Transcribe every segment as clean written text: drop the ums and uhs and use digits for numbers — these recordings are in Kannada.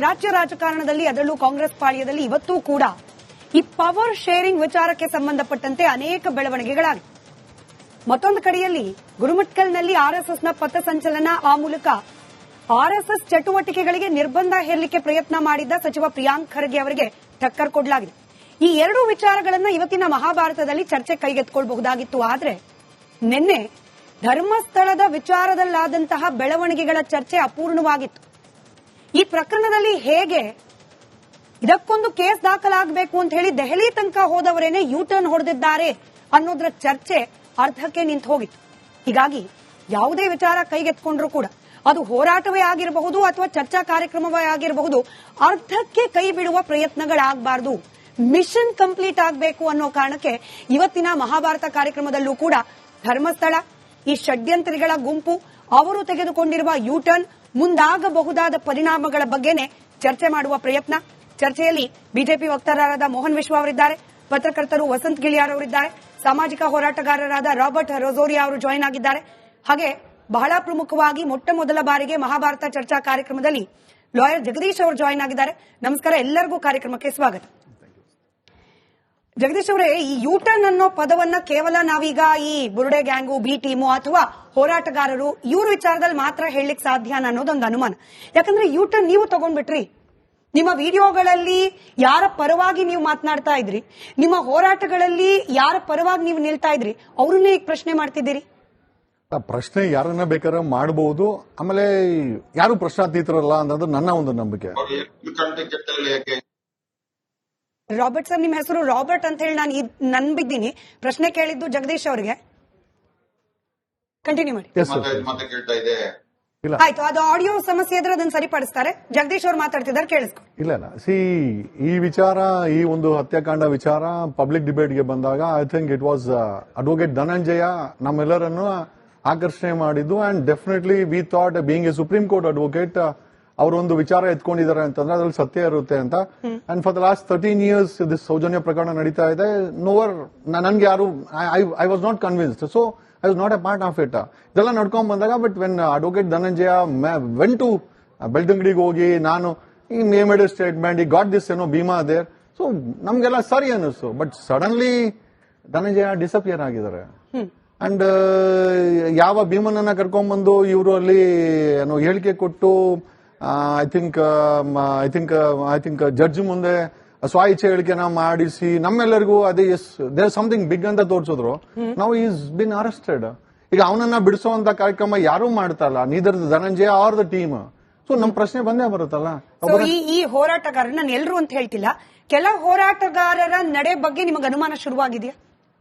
ರಾಜ್ಯ ರಾಜಕಾರಣದಲ್ಲಿ ಅದರಲ್ಲೂ ಕಾಂಗ್ರೆಸ್ ಪಾಳ್ಯದಲ್ಲಿ ಇವತ್ತೂ ಕೂಡ ಈ ಪವರ್ ಶೇರಿಂಗ್ ವಿಚಾರಕ್ಕೆ ಸಂಬಂಧಪಟ್ಟಂತೆ ಅನೇಕ ಬೆಳವಣಿಗೆಗಳಾಗಿವೆ. ಮತ್ತೊಂದು ಕಡೆಯಲ್ಲಿ ಗುರುಮಟ್ಕಲ್ನಲ್ಲಿ ಆರ್ಎಸ್ಎಸ್ನ ಪಥಸಂಚಲನ, ಆ ಮೂಲಕ ಆರ್ಎಸ್ಎಸ್ ಚಟುವಟಿಕೆಗಳಿಗೆ ನಿರ್ಬಂಧ ಹೇರಲಿಕ್ಕೆ ಪ್ರಯತ್ನ ಮಾಡಿದ್ದ ಸಚಿವ ಪ್ರಿಯಾಂಕ್ ಖರ್ಗೆ ಅವರಿಗೆ ಟಕ್ಕರ್ ಕೊಡಲಾಗಿದೆ. ಈ ಎರಡೂ ವಿಚಾರಗಳನ್ನು ಇವತ್ತಿನ ಮಹಾಭಾರತದಲ್ಲಿ ಚರ್ಚೆ ಕೈಗೆತ್ತಿಕೊಳ್ಳಬಹುದಾಗಿತ್ತು. ಆದರೆ ನಿನ್ನೆ ಧರ್ಮಸ್ಥಳದ ವಿಚಾರದಲ್ಲಾದಂತಹ ಬೆಳವಣಿಗೆಗಳ ಚರ್ಚೆ ಅಪೂರ್ಣವಾಗಿತ್ತು. ಈ ಪ್ರಕರಣದಲ್ಲಿ ಹೇಗೆ ಇದಕ್ಕೊಂದು ಕೇಸ್ ದಾಖಲಾಗಬೇಕು ಅಂತ ಹೇಳಿ ದೆಹಲಿ ತನಕ ಹೋದವರೇನೆ ಯೂ ಟರ್ನ್ ಹೊಡೆದಿದ್ದಾರೆ ಅನ್ನೋದ್ರ ಚರ್ಚೆ ಅರ್ಧಕ್ಕೆ ನಿಂತು ಹೋಗಿತ್ತು. ಹೀಗಾಗಿ ಯಾವುದೇ ವಿಚಾರ ಕೈಗೆತ್ಕೊಂಡ್ರೂ ಕೂಡ ಅದು ಹೋರಾಟವೇ ಆಗಿರಬಹುದು ಅಥವಾ ಚರ್ಚಾ ಕಾರ್ಯಕ್ರಮವೇ ಆಗಿರಬಹುದು, ಅರ್ಧಕ್ಕೆ ಕೈ ಬಿಡುವ ಪ್ರಯತ್ನಗಳಾಗಬಾರದು, ಮಿಷನ್ ಕಂಪ್ಲೀಟ್ ಆಗಬೇಕು ಅನ್ನೋ ಕಾರಣಕ್ಕೆ ಇವತ್ತಿನ ಮಹಾಭಾರತ ಕಾರ್ಯಕ್ರಮದಲ್ಲೂ ಕೂಡ ಧರ್ಮಸ್ಥಳ, ಈ ಷಡ್ಯಂತ್ರಿಗಳ ಗುಂಪು, ಅವರು ತೆಗೆದುಕೊಂಡಿರುವ ಯೂ ಟರ್ನ್, ಮುಂದಾಗಬಹುದಾದ ಪರಿಣಾಮಗಳ ಬಗ್ಗೆನೇ ಚರ್ಚೆ ಮಾಡುವ ಪ್ರಯತ್ನ. ಚರ್ಚೆಯಲ್ಲಿ ಬಿಜೆಪಿ ವಕ್ತಾರರಾದ ಮೋಹನ್ ವಿಶ್ವ ಅವರಿದ್ದಾರೆ, ಪತ್ರಕರ್ತರು ವಸಂತ್ ಗಿಳಿಯಾರ್ ಅವರಿದ್ದಾರೆ, ಸಾಮಾಜಿಕ ಹೋರಾಟಗಾರರಾದ ರಾಬರ್ಟ್ ರೊಜೋರಿಯಾ ಅವರು ಜಾಯಿನ್ ಆಗಿದ್ದಾರೆ. ಹಾಗೆ ಬಹಳ ಪ್ರಮುಖವಾಗಿ ಮೊಟ್ಟ ಮೊದಲ ಬಾರಿಗೆ ಮಹಾಭಾರತ ಚರ್ಚಾ ಕಾರ್ಯಕ್ರಮದಲ್ಲಿ ಲಾಯರ್ ಜಗದೀಶ್ ಅವರು ಜಾಯಿನ್ ಆಗಿದ್ದಾರೆ. ನಮಸ್ಕಾರ, ಎಲ್ಲರಿಗೂ ಕಾರ್ಯಕ್ರಮಕ್ಕೆ ಸ್ವಾಗತ. ಜಗದೀಶ್ ಅವರೇ, ಈ ಯೂ ಟರ್ನ್ ಅನ್ನೋ ಪದವನ್ನ ಕೇವಲ ನಾವೀಗ ಈ ಬುರುಡೆ ಗ್ಯಾಂಗು, ಬಿ ಟೀಮು ಅಥವಾ ಹೋರಾಟಗಾರರು ಇವ್ರ ವಿಚಾರದಲ್ಲಿ ಮಾತ್ರ ಹೇಳಲಿಕ್ಕೆ ಸಾಧ್ಯ ಅನ್ನೋದೊಂದು ಅನುಮಾನ. ಯಾಕಂದ್ರೆ ಯೂ ಟರ್ನ್ ನೀವು ತಗೊಂಡ್ಬಿಟ್ರಿ, ನಿಮ್ಮ ವಿಡಿಯೋಗಳಲ್ಲಿ ಯಾರ ಪರವಾಗಿ ನೀವು ಮಾತನಾಡ್ತಾ ಇದ್ರಿ, ನಿಮ್ಮ ಹೋರಾಟಗಳಲ್ಲಿ ಯಾರ ಪರವಾಗಿ ನೀವು ನಿಲ್ತಾ ಇದ್ರಿ, ಅವ್ರನ್ನೇ ಈಗ ಪ್ರಶ್ನೆ ಮಾಡ್ತಿದ್ದೀರಿ. ಪ್ರಶ್ನೆ ಯಾರನ್ನ ಬೇಕಾದ್ರೆ ಮಾಡಬಹುದು, ಆಮೇಲೆ ಯಾರು ಪ್ರಶ್ನಾತೀತರಲ್ಲ ಅನ್ನೋದು ನನ್ನ ಒಂದು ನಂಬಿಕೆ. ರಾಬರ್ಟ್ ಸರ್, ನಿಮ್ಮ ಹೆಸರು ರಾಬರ್ಟ್ ಅಂತ ಹೇಳಿ ನಾನು ನಂಬಿದ್ದೀನಿ. ಪ್ರಶ್ನೆ ಕೇಳಿದ್ದು ಜಗದೀಶ್ ಅವರಿಗೆ. ಕಂಟಿನ್ಯೂ ಮಾಡಿ. ಆಯ್ತು, ಅದು ಆಡಿಯೋ ಸಮಸ್ಯೆ ಇದ್ರೆ ಅದನ್ನ ಸರಿಪಡಿಸ್ತಾರೆ. ಜಗದೀಶ್ ಅವರು ಮಾತಾಡ್ತಿದ್ದಾರೆ, ಕೇಳಿಸ್ಕೊ. ಇಲ್ಲ ಈ ವಿಚಾರ, ಈ ಒಂದು ಹತ್ಯಾಕಾಂಡ ವಿಚಾರ ಪಬ್ಲಿಕ್ ಡಿಬೇಟ್ಗೆ ಬಂದಾಗ I think it was advocate Dhananjaya ನಮ್ಮೆಲ್ಲರನ್ನು ಆಕರ್ಷಣೆ ಮಾಡಿದ್ದು. And definitely we thought, being a supreme court advocate, ಅವರೊಂದು ವಿಚಾರ ಎತ್ಕೊಂಡಿದ್ದಾರೆ ಅಂತಂದ್ರೆ ಅದ್ರಲ್ಲಿ ಸತ್ಯ ಇರುತ್ತೆ ಅಂತ. And for the last 13 years this Soujanya ಪ್ರಕರಣ ನಡೀತಾ ಇದೆ. ನೋವರ್ ನನ್ಗೆ ಯಾರು I was not convinced, so I was not a part of it. ಇದೆಲ್ಲ ನಡ್ಕೊಂಡ್ ಬಂದಾಗ but when advocate Dhananjaya went to ಬೆಳ್ತಂಗಡಿಗೆ ಹೋಗಿ ನಾನು ಈ ಮೇಡ್ ಸ್ಟೇಟ್ಮೆಂಟ್, ಈ got this Bhima there, so ನಮ್ಗೆಲ್ಲ ಸರಿ ಅನ್ನಿಸ್ತು. ಬಟ್ ಸಡನ್ಲಿ ಧನಂಜಯ ಡಿಸಪಿಯರ್ ಆಗಿದ್ದಾರೆ. ಅಂಡ್ ಯಾವ ಭೀಮನನ್ನ ಕರ್ಕೊಂಡ್ಬಂದು ಇವರು ಅಲ್ಲಿ ಏನೋ ಹೇಳಿಕೆ ಕೊಟ್ಟು ಐ ಥಿಂಕ್ ಜಡ್ಜ್ ಮುಂದೆ ಸ್ವಾಯಿಚ್ಛೆ ಹೇಳಿಕೆನ ಮಾಡಿಸಿ ನಮ್ಮೆಲ್ಲರಿಗೂ ಅದೇ ದೇರ್ ಸಮಥಿಂಗ್ ಬಿಗ್ ಅಂತ ತೋರಿಸಿದ್ರು. ನಾವು ಈಸ್ ಬಿನ್ ಅರೆಸ್ಟೆಡ್. ಈಗ ಅವನನ್ನ ಬಿಡಿಸುವಂತ ಕಾರ್ಯಕ್ರಮ ಯಾರು ಮಾಡ್ತಾ ಇಲ್ಲ, neither Dhananjaya are the team. So ನಮ್ ಪ್ರಶ್ನೆ ಬಂದೇ ಬರುತ್ತಲ್ಲ. ಈ ಹೋರಾಟಗಾರ, ನಾನು ಎಲ್ರು ಅಂತ ಹೇಳ್ತಿಲ್ಲ, ಕೆಲ ಹೋರಾಟಗಾರರ ನಡೆ ಬಗ್ಗೆ ನಿಮಗೆ ಅನುಮಾನ ಶುರುವಾಗಿದೆಯಾ?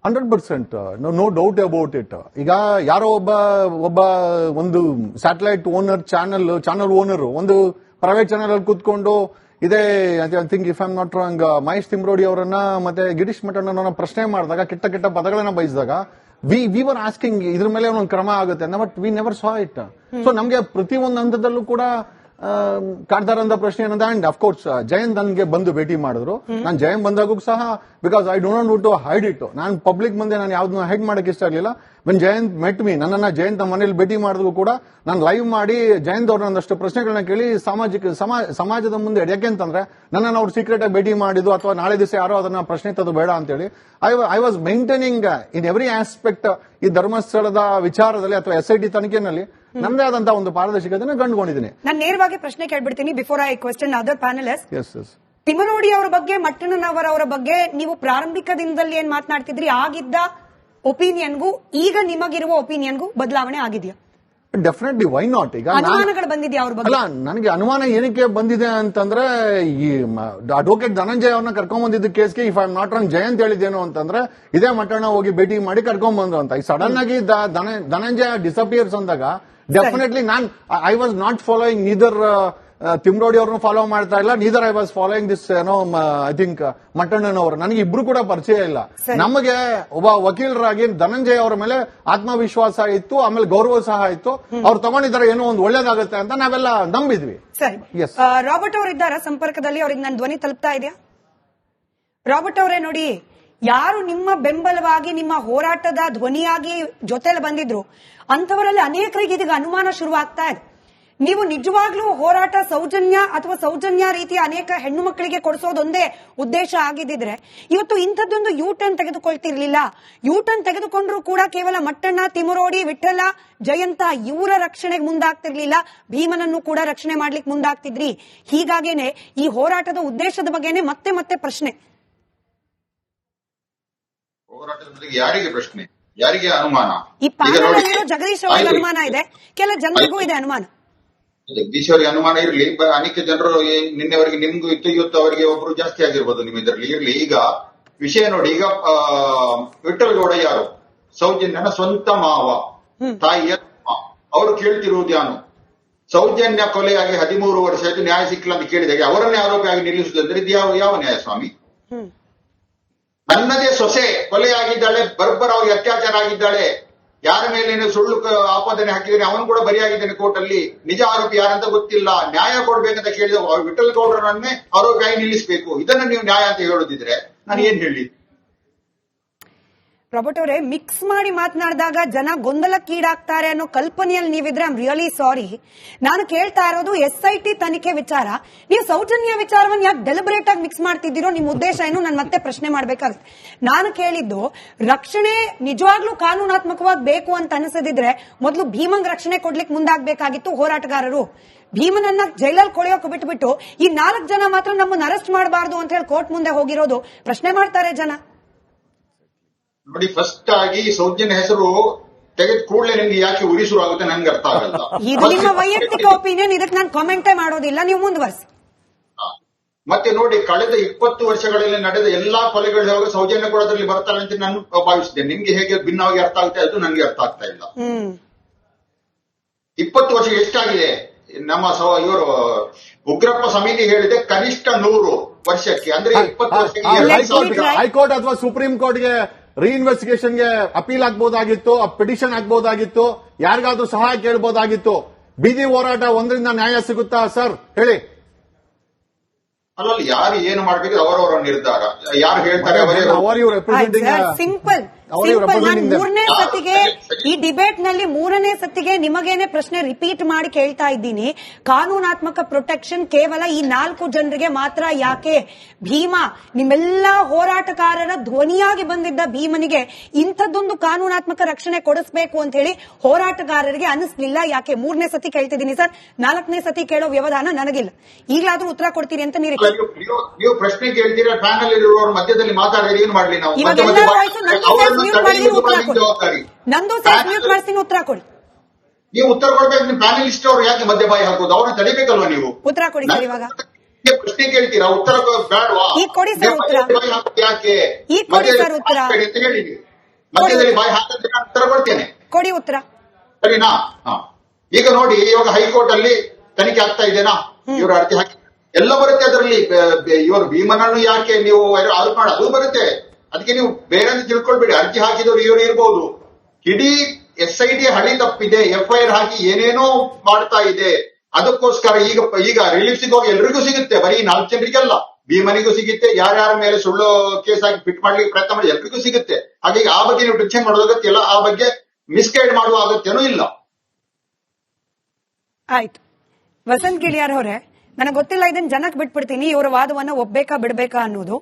100%, ನೋ ಡೌಟ್ ಅಬೌಟ್ ಇಟ್. ಈಗ ಯಾರೋ ಒಬ್ಬ ಒಂದು ಸ್ಯಾಟಲೈಟ್ ಓನರ್, ಚಾನಲ್ ಓನರ್ ಒಂದು ಪ್ರೈವೇಟ್ ಚಾನಲ್ ಅಲ್ಲಿ ಕೂತ್ಕೊಂಡು ಇದೇ I think if I am not wrong Mahesh Timarodi ಅವರನ್ನ ಮತ್ತೆ ಗಿರೀಶ್ ಮಠಣ್ಣ ಪ್ರಶ್ನೆ ಮಾಡಿದಾಗ, ಕೆಟ್ಟ ಪದಗಳನ್ನ ಬಯಸಿದಾಗ ವಿ ವರ್ ಆಸ್ಕಿಂಗ್ ಇದ್ರ ಮೇಲೆ ಒಂದು ಕ್ರಮ ಆಗುತ್ತೆ, but we never saw it. So ನಮ್ಗೆ ಪ್ರತಿ ಒಂದು ಹಂತದಲ್ಲೂ ಕೂಡ ಕಾಡ್ತಾರಂತ ಪ್ರಶ್ನೆ ಏನಂತ. ಅಂಡ್ ಅಫ್ಕೋರ್ಸ್ ಜಯಂತ್ ನನ್ಗೆ ಬಂದು ಭೇಟಿ ಮಾಡಿದ್ರು. ನಾನು ಜಯಂತ್ ಬಂದಾಗೂ ಸಹ, because I don't want to hide it, ನಾನು ಪಬ್ಲಿಕ್ ಮುಂದೆ ನಾನು ಯಾವ್ದನ್ನ ಹೈಡ್ ಮಾಡಕ್ಕೆ ಇಷ್ಟ ಆಗಲಿಲ್ಲ. ವೆನ್ ಜಯಂತ್ ಮೆಟ್ ಮೀ, ನನ್ನನ್ನ ಜಯಂತ್ ನಮ್ಮ ಮನೇಲಿ ಭೇಟಿ ಮಾಡಿದ್ರು ಕೂಡ ನಾನು ಲೈವ್ ಮಾಡಿ ಜಯಂತ್ ಅವ್ರನ್ನ ಒಂದಷ್ಟು ಪ್ರಶ್ನೆಗಳನ್ನ ಕೇಳಿ ಸಮಾಜದ ಮುಂದೆ ಯಾಕೆಂತಂದ್ರೆ ನನ್ನನ್ನು ಅವ್ರು ಸೀಕ್ರೆಟ್ ಆಗಿ ಭೇಟಿ ಮಾಡಿದ್ದು ಅಥವಾ ನಾಳೆ ದಿವಸ ಯಾರೋ ಅದನ್ನ ಪ್ರಶ್ನೆ ತದ್ದು ಬೇಡ ಅಂತೇಳಿ I was maintaining in every aspect. ಈ ಧರ್ಮಸ್ಥಳದ ವಿಚಾರದಲ್ಲಿ ಅಥವಾ SIT ತನಿಖೆನಲ್ಲಿ ನನ್ನದೇ ಆದಂತಹ ಒಂದು ಪಾರದರ್ಶಕತೆನ ಕಂಡುಕೊಂಡಿದ್ದೀನಿ. ನಾನು ನೇರವಾಗಿ ಪ್ರಶ್ನೆ ಕೇಳ್ಬಿಡ್ತೀನಿ before I question other panelist. Thimarodi ಅವರ ಬಗ್ಗೆ, ಮಟ್ಟಣ್ಣನವರ ಅವರ ಬಗ್ಗೆ ನೀವು ಪ್ರಾರಂಭಿಕ ದಿನದಲ್ಲಿ ಏನ್ ಮಾತನಾಡ್ತಿದ್ರಿ, ಆಗಿದ್ದ ಒಪಿನಿಯನ್ಗೂ ಈಗ ನಿಮಗಿರುವ ಒಪಿನಿಯನ್ಗೂ ಬದಲಾವಣೆ ಆಗಿದೆಯಾ? Definitely, why not? ಈಗ ಅನುಮಾನಗಳು ಬಂದಿದೆಯಾ ಅವ್ರ ಬಗ್ಗೆ? ಅಲ್ಲ, ನನಗೆ ಅನುಮಾನ ಏನಕ್ಕೆ ಬಂದಿದೆ ಅಂತಂದ್ರೆ, ಈ ಅಡ್ವೊಕೇಟ್ ಧನಂಜಯ ಅವ್ರನ್ನ ಕರ್ಕೊಂಡ್ ಬಂದಿದ್ದ ಕೇಸ್ಗೆ if I am not wrong Jayant ಹೇಳಿದ್ದೇನು ಅಂತಂದ್ರೆ ಇದೇ ಮಠಣ್ಣ ಹೋಗಿ ಭೇಟಿ ಮಾಡಿ ಕರ್ಕೊಂಡ್ ಬಂದ್ರು ಅಂತ. ಈ ಸಡನ್ ಆಗಿ ಧನಂಜಯ ಡಿಸಪಿಯರ್ಸ್ ಅಂದಾಗ definitely I was not following neither Thimarodi ಅವ್ರನ್ನ ಫಾಲೋ ಮಾಡ್ತಾ ಇಲ್ಲ, neither I was following this I think Mattannavar. ನನಗೆ ಇಬ್ರು ಕೂಡ ಪರಿಚಯ ಇಲ್ಲ. ನಮಗೆ ಒಬ್ಬ ವಕೀಲರಾಗಿ ಧನಂಜಯ ಅವರ ಮೇಲೆ ಆತ್ಮವಿಶ್ವಾಸ ಇತ್ತು, ಆಮೇಲೆ ಗೌರವ ಸಹ ಇತ್ತು. ಅವ್ರು ತಗೊಂಡಿದ್ದಾರೆ ಏನೋ ಒಂದು ಒಳ್ಳೇದಾಗುತ್ತೆ ಅಂತ ನಾವೆಲ್ಲ ನಂಬಿದ್ವಿ. ಸರಿ, ರಾಬರ್ಟ್ ಅವರು ಇದ್ದಾರಾ ಸಂಪರ್ಕದಲ್ಲಿ? ಅವ್ರಿಗೆ ನನ್ನ ಧ್ವನಿ ತಲುಪ್ತಾ ಇದೆಯಾ? ರಾಬರ್ಟ್ ಅವರೇ, ನೋಡಿ, ಯಾರು ನಿಮ್ಮ ಬೆಂಬಲವಾಗಿ ನಿಮ್ಮ ಹೋರಾಟದ ಧ್ವನಿಯಾಗಿ ಜೊತೆಲಿ ಬಂದಿದ್ರು ಅಂತವರಲ್ಲಿ ಅನೇಕರಿಗೆ ಇದೀಗ ಅನುಮಾನ ಶುರುವಾಗ್ತಾ ಇದೆ. ನೀವು ನಿಜವಾಗ್ಲೂ ಹೋರಾಟ ಸೌಜನ್ಯ ಅಥವಾ ಸೌಜನ್ಯ ರೀತಿಯ ಅನೇಕ ಹೆಣ್ಣು ಮಕ್ಕಳಿಗೆ ಕೊಡಿಸೋದೊಂದೇ ಉದ್ದೇಶ ಆಗಿದ್ದಿದ್ರೆ ಇವತ್ತು ಇಂಥದ್ದೊಂದು ಯೂ ಟರ್ನ್ ತೆಗೆದುಕೊಳ್ತಿರ್ಲಿಲ್ಲ. ಯೂ ಟರ್ನ್ ತೆಗೆದುಕೊಂಡ್ರು ಕೂಡ ಕೇವಲ ಮಟ್ಟಣ್ಣ, ತಿಮರೋಡಿ, ವಿಠಲ, ಜಯಂತ ಇವರ ರಕ್ಷಣೆಗೆ ಮುಂದಾಗ್ತಿರ್ಲಿಲ್ಲ, ಭೀಮನನ್ನು ಕೂಡ ರಕ್ಷಣೆ ಮಾಡ್ಲಿಕ್ಕೆ ಮುಂದಾಗ್ತಿದ್ರಿ. ಹೀಗಾಗೇನೆ ಈ ಹೋರಾಟದ ಉದ್ದೇಶದ ಬಗ್ಗೆನೆ ಮತ್ತೆ ಮತ್ತೆ ಪ್ರಶ್ನೆ. ಹೋರಾಟದ ಬಗ್ಗೆ ಯಾರಿಗೆ ಪ್ರಶ್ನೆ, ಯಾರಿಗೆ ಅನುಮಾನ? ಈ ಪ್ಯಾನಲ್ ಜಗದೀಶ್ ಅವರಿಗೆ ಅನುಮಾನ ಇದೆ, ಕೆಲ ಜನರಿಗೂ ಇದೆ ಅನುಮಾನ. ಜಗದೀಶ್ ಅವರಿಗೆ ಅನುಮಾನ ಇರಲಿ, ಅನೇಕ ಜನರು ನಿನ್ನೆವರೆಗೆ ನಿಮ್ಗೂ ಇತ್ತು, ಇವತ್ತು ಅವರಿಗೆ ಒಬ್ರು ಜಾಸ್ತಿ ಆಗಿರ್ಬೋದು ನಿಮ್ಮ ಇದರಲ್ಲಿ ಇರ್ಲಿ. ಈಗ ವಿಷಯ ನೋಡಿ, ಈಗ ವಿಠಲಗೌಡ ಯಾರು? ಸೌಜನ್ಯನ ಸ್ವಂತ ಮಾವ, ತಾಯಿಯ ಅವರು ಕೇಳ್ತಿರುವುದ್ಯಾನು ಸೌಜನ್ಯ ಕೊಲೆಯಾಗಿ 13 ವರ್ಷ ಆಯ್ತು, ನ್ಯಾಯ ಸಿಕ್ಕಿಲ್ಲ ಅಂತ ಕೇಳಿದಾಗ ಅವರನ್ನೇ ಆರೋಪಿಯಾಗಿ ನಿಲ್ಲಿಸುವುದಂದ್ರೆ ಇದು ಯಾವ ನ್ಯಾಯ ಸ್ವಾಮಿ? ನನ್ನದೇ ಸೊಸೆ ಕೊಲೆಯಾಗಿದ್ದಾಳೆ, ಬರ್ಬರ್ ಅವ್ರಿಗೆ ಅತ್ಯಾಚಾರ ಆಗಿದ್ದಾಳೆ, ಯಾರ ಮೇಲೆ ಸುಳ್ಳು ಆಪಾದನೆ ಹಾಕಿದ್ದೇನೆ, ಅವನು ಕೂಡ ಬರಿಯಾಗಿದ್ದಾನೆ ಕೋರ್ಟ್ ಅಲ್ಲಿ, ನಿಜ ಆರೋಪಿ ಯಾರಂತ ಗೊತ್ತಿಲ್ಲ, ನ್ಯಾಯ ಕೊಡ್ಬೇಕಂತ ಕೇಳಿದ ವಿಠಲ್ ಗೌಡರನ್ನೇ ಆರೋಪಿಯಾಗಿ ನಿಲ್ಲಿಸಬೇಕು. ಇದನ್ನ ನೀವು ನ್ಯಾಯ ಅಂತ ಹೇಳುದಿದ್ರೆ ನಾನು ಏನ್ ಹೇಳಿ? ರಾಬರ್ಟ್ ಅವರೇ, ಮಿಕ್ಸ್ ಮಾಡಿ ಮಾತನಾಡಿದಾಗ ಜನ ಗೊಂದಲಕ್ಕೀಡಾಗ್ತಾರೆ ಅನ್ನೋ ಕಲ್ಪನೆಯಲ್ಲಿ ನೀವಿದ್ರೆ ಐ ಆಮ್ ರಿಯಲಿ ಸಾರಿ. ನಾನು ಕೇಳ್ತಾ ಇರೋದು SIT ತನಿಖೆ ವಿಚಾರ. ನೀವು ಸೌಜನ್ಯ ವಿಚಾರವನ್ನು ಯಾಕೆ ಡೆಲಿಬರೇಟ್ ಆಗಿ ಮಿಕ್ಸ್ ಮಾಡ್ತಿದ್ದೀರೋ, ನಿಮ್ಮ ಉದ್ದೇಶ ಏನು? ನಾನು ಮತ್ತೆ ಪ್ರಶ್ನೆ ಮಾಡ್ಬೇಕಾಗುತ್ತೆ. ನಾನು ಕೇಳಿದ್ದು, ರಕ್ಷಣೆ ನಿಜವಾಗ್ಲೂ ಕಾನೂನಾತ್ಮಕವಾಗಿ ಬೇಕು ಅಂತ ಅನಿಸದಿದ್ರೆ ಮೊದಲು ಭೀಮಂಗ್ ರಕ್ಷಣೆ ಕೊಡ್ಲಿಕ್ಕೆ ಮುಂದಾಗಬೇಕಾಗಿತ್ತು ಹೋರಾಟಗಾರರು. ಭೀಮನನ್ನ ಜೈಲಲ್ಲಿ ಕೊಳೆಯೋಕೆ ಬಿಟ್ಬಿಟ್ಟು ಈ 4 ಜನ ಮಾತ್ರ ನಮ್ಮನ್ನು ಅರೆಸ್ಟ್ ಮಾಡಬಾರ್ದು ಅಂತ ಹೇಳಿ ಕೋರ್ಟ್ ಮುಂದೆ ಹೋಗಿರೋದು ಪ್ರಶ್ನೆ ಮಾಡ್ತಾರೆ ಜನ. ನೋಡಿ, ಫಸ್ಟ್ ಆಗಿ ಸೌಜನ್ಯ ಹೆಸರು ತೆಗೆದ ಕೂಡಲೇ ನಿಮ್ಗೆ ಯಾಕೆ ಉರಿ ಶುರು ಆಗುತ್ತೆ ನನ್ಗೆ ಅರ್ಥ ಆಗಲ್ಲ. ಇದು ನಿಮ್ಮ ವೈಯಕ್ತಿಕ ಒಪಿನಿಯನ್, ಇದಕ್ಕೆ ನಾನು ಕಾಮೆಂಟೇ ಮಾಡೋದಿಲ್ಲ, ನೀವು ಮುಂದುವರಿಸಿ. ಮತ್ತೆ ನೋಡಿ, ಕಳೆದ 20 ವರ್ಷಗಳಲ್ಲಿ ನಡೆದ ಎಲ್ಲಾ ಕೊಲೆಗಳು ಹೋಗಿ ಸೌಜನ್ಯ ಕೂಡ ಅದರಲ್ಲಿ ಬರ್ತಾರೆ ಅಂತ ನಾನು ಭಾವಿಸಿದ್ದೇನೆ. ನಿಮ್ಗೆ ಹೇಗೆ ಭಿನ್ನವಾಗಿ ಅರ್ಥ ಆಗ್ತಾ ಇತ್ತು, ನನ್ಗೆ ಅರ್ಥ ಆಗ್ತಾ ಇಲ್ಲ. 20 ವರ್ಷ ಎಷ್ಟಾಗಿದೆ? ನಮ್ಮ ಇವರು ಉಗ್ರಪ್ಪ ಸಮಿತಿ ಹೇಳಿದೆ ಕನಿಷ್ಠ 100 ವರ್ಷಕ್ಕೆ, ಅಂದ್ರೆ 20 ವರ್ಷಕ್ಕೆ. ಹೈಕೋರ್ಟ್ ಅಥವಾ ಸುಪ್ರೀಂ ಕೋರ್ಟ್ಗೆ ರೀಇನ್ವೆಸ್ಟಿಗೇಷನ್ಗೆ ಅಪೀಲ್ ಆಗ್ಬೋದಾಗಿತ್ತು, ಪಿಟಿಷನ್ ಆಗ್ಬೋದಾಗಿತ್ತು, ಯಾರಿಗಾದ್ರೂ ಸಹಾಯ ಕೇಳಬಹುದಾಗಿತ್ತು. ಬೀದಿ ಹೋರಾಟ ಒಂದರಿಂದ ನ್ಯಾಯ ಸಿಗುತ್ತಾ ಸರ್ ಹೇಳಿ? ಅಲ್ಲಲ್ಲಿ ಯಾರು ಏನು ಮಾಡ್ಬೇಕು ಅವರವರ ನಿರ್ಧಾರ. ಯಾರು ಹೇಳ್ತಾರೆ ಸಿಂಪಲ್. ಮೂರನೇ ಸತಿಗೆ ಈ ಡಿಬೇಟ್ ನಲ್ಲಿ 3ನೇ ಸತಿಗೆ ನಿಮಗೇನೆ ಪ್ರಶ್ನೆ ರಿಪೀಟ್ ಮಾಡಿ ಕೇಳ್ತಾ ಇದ್ದೀನಿ. ಕಾನೂನಾತ್ಮಕ ಪ್ರೊಟೆಕ್ಷನ್ ಕೇವಲ ಈ 4 ಜನರಿಗೆ ಮಾತ್ರ ಯಾಕೆ? ಭೀಮ, ನಿಮ್ಮೆಲ್ಲಾ ಹೋರಾಟಗಾರರ ಧ್ವನಿಯಾಗಿ ಬಂದಿದ್ದ ಭೀಮನಿಗೆ ಇಂಥದ್ದೊಂದು ಕಾನೂನಾತ್ಮಕ ರಕ್ಷಣೆ ಕೊಡಿಸಬೇಕು ಅಂತ ಹೇಳಿ ಹೋರಾಟಗಾರರಿಗೆ ಅನಿಸ್ಲಿಲ್ಲ ಯಾಕೆ? 3ನೇ ಸತಿ ಕೇಳ್ತಿದ್ದೀನಿ ಸರ್, 4ನೇ ಸತಿ ಕೇಳೋ ವ್ಯವಧಾನ ನನಗಿಲ್ಲ. ಈಗಲಾದ್ರೂ ಉತ್ತರ ಕೊಡ್ತೀರಿ ಅಂತ ನೀವು ಪ್ರಶ್ನೆ ಕೇಳ್ತೀರಾ, ಪ್ಯಾನಲ್ ಇರುವವರು ಮಧ್ಯದಲ್ಲಿ ಮಾತಾಡಿದ್ರೆ ಏನು ಮಾಡ್ಲಿ ನಾವು? ನಂದು ಸರ್ ಮ್ಯೂಟ್ ಮಾಡ್ತೀನಿ, ಉತ್ತರ ಕೊಡಿ. ನೀವು ಉತ್ತರ ಕೊಡ್ಬೇಕು. ನಿಮ್ಮ ಪ್ಯಾನಲಿಸ್ಟ್ ಅವರು ಯಾಕೆ ಮಧ್ಯ ಬಾಯಿ ಹಾಕೋದು? ಅವ್ರನ್ನ ತಡಿಬೇಕಲ್ವಾ ನೀವು? ಉತ್ತರ ಕೊಡಿ ಸರ್. ಇವಾಗ ಪ್ರಶ್ನೆ ಕೇಳ್ತೀರಾ, ಉತ್ತರ ಬೇಡವಾ? ಈಗ ಕೊಡಿ ಸರ್ ಉತ್ತರ. ಯಾಕೆ ಈಗ ಕೊಡಿ ಸರ್ ಉತ್ತರ. ಅಂತ ಹೇಳಿ ಮಧ್ಯದಲ್ಲಿ ಬಾಯಿ ಹಾಕಿದ್ರೆ ನಾನು ಉತ್ತರ ಕೊಡ್ತೇನೆ. ಕೊಡಿ ಉತ್ತರ. ಸರಿನಾ? ಈಗ ನೋಡಿ, ಇವಾಗ ಹೈಕೋರ್ಟ್ ಅಲ್ಲಿ ತನಿಖೆ ಆಗ್ತಾ ಇದೆನಾ? ಇವರು ಅರ್ಜಿ ಹಾಕಿ ಎಲ್ಲ ಬರುತ್ತೆ ಅದರಲ್ಲಿ. ಇವರು ಭೀಮನನ್ನು ಯಾಕೆ ನೀವು ಆರೋಪ ಮಾಡಿ ಅದು ಬರುತ್ತೆ. ಅದಕ್ಕೆ ನೀವು ಬೇರೆ ತಿಳ್ಕೊಳ್ಬೇಡಿ. ಅರ್ಜಿ ಹಾಕಿದವರು ಇವರು ಇರಬಹುದು. ಇಡೀ SIT ಹಳಿ ತಪ್ಪಿದೆ, FIR ಹಾಕಿ ಏನೇನೋ ಮಾಡ್ತಾ ಇದೆ. ಅದಕ್ಕೋಸ್ಕರ ಈಗ ರಿಲೀಫ್ ಸಿಗೋಗಿ ಎಲ್ರಿಗೂ ಸಿಗುತ್ತೆ, ಬರೀ 4 ಜನರಿಗಲ್ಲ, ಭೀಮನಿಗೂ ಸಿಗುತ್ತೆ, ಯಾರ್ಯಾರ ಮೇಲೆ ಸುಳ್ಳು ಕೇಸ್ ಹಾಕಿ ಫಿಟ್ ಮಾಡ್ಲಿಕ್ಕೆ ಪ್ರಯತ್ನ ಮಾಡಿ ಎಲ್ರಿಗೂ ಸಿಗುತ್ತೆ. ಹಾಗಾಗಿ ಆ ಬಗ್ಗೆ ನೀವು ಟೆನ್ಷನ್ ಮಾಡೋದು ಅಗತ್ಯ ಇಲ್ಲ, ಆ ಬಗ್ಗೆ ಮಿಸ್ಗೈಡ್ ಮಾಡುವ ಅಗತ್ಯನೂ ಇಲ್ಲ. ಆಯ್ತು ವಸಂತ್ ಗಿಳಿಯಾರ್ ಅವರೇ, ನನಗೆ ಗೊತ್ತಿಲ್ಲ, ಇದನ್ನ ಜನಕ್ಕೆ ಬಿಟ್ಬಿಡ್ತೀನಿ, ಇವರ ವಾದವನ್ನ ಒಪ್ಬೇಕಾ ಬಿಡ್ಬೇಕಾ ಅನ್ನೋದು.